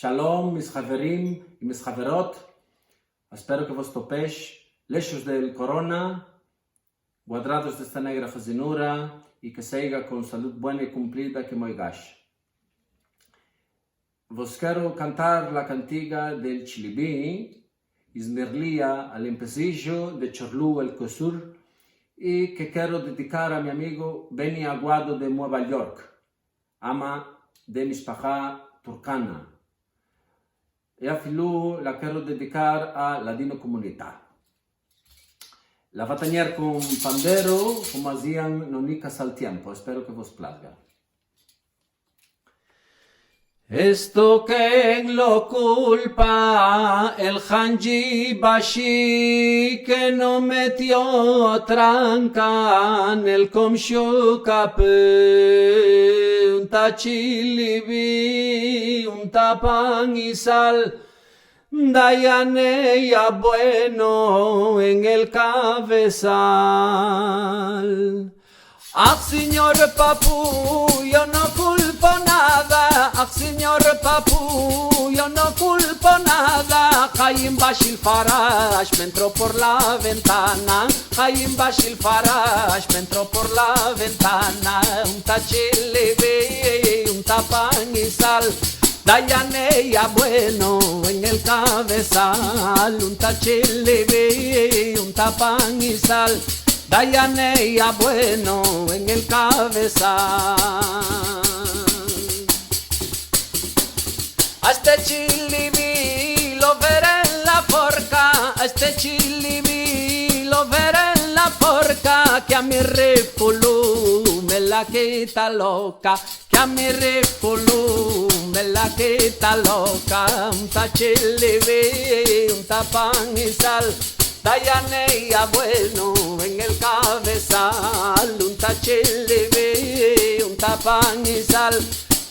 Shalom, mis Javerim y mis Javerot. Espero que vos topéis lejos del corona, guardados de esta negra fazinura y que siga con salud buena y cumplida que moigash. Vos quiero cantar la cantiga del Chilibí, Ismirlia al empecillo de Chorlú el Cosur, y que quiero dedicar a mi amigo Benny Aguado de Nueva York, ama de Mishpacha turcana. Y a Filú la quiero dedicar a Ladino Comunidad. La va a tener con pandero, como hacían nonicas al tiempo. Espero que vos plazga. Esto que lo culpa el Hanji Bashi que no metió tranca en el Komshukape, un tachilibi, un tapan y sal, Dayanea bueno en el cabezal. ¡Ah, señor Papu, yo no culpo nada! ¡Ah, señor Papu, yo no culpo nada! Jaim Bashil Farash me entró por la ventana. Jaim Bashil Farash me entró por la ventana. Un tachilebe, un tapan y sal. Dayanea bueno en el cabezal. Un tachilebe, un tapan y sal. Dayanea bueno en el cabezal. A este chilibí lo veré en la forca. A este chilibí lo veré en la forca. Que a mi rifulú me la quita loca. Que a mi rifulú me la quita loca. Un tachilibí, un tapan y sal. Dayanea bueno en el cabezal, un tachilibí, un tapan y sal.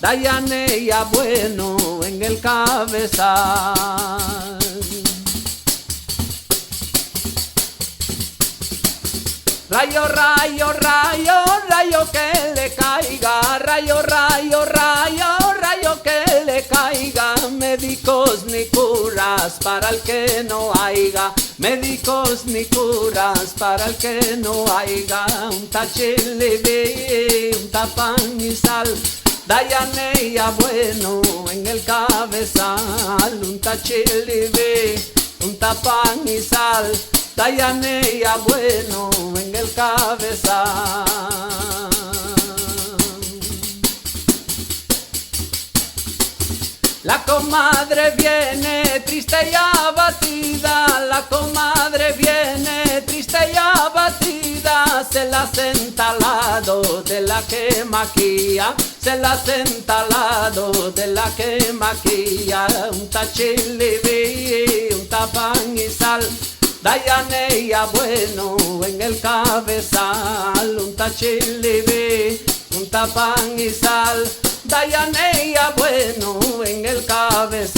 Dayanea bueno en el cabezal. Rayo, rayo, rayo, rayo que le caiga. Rayo, rayo, rayo, rayo que le caiga. Médicos ni curas para el que no haya. Médicos ni curas para el que no haya. Un tachilibí, un tapan y sal. Dayanea bueno en el cabezal. Un tachilibí, un tapan y sal. Dayanea bueno en el cabezal. La comadre viene triste y abatida. La comadre viene triste y abatida. Se la senta al lado de la que maquilla. Se la senta al lado de la que maquilla. Un tachilibí, un tapan y sal. Dayanea bueno en el cabezal. Un tachilibí, un tapan y sal. Dayanea bueno en el cabezal.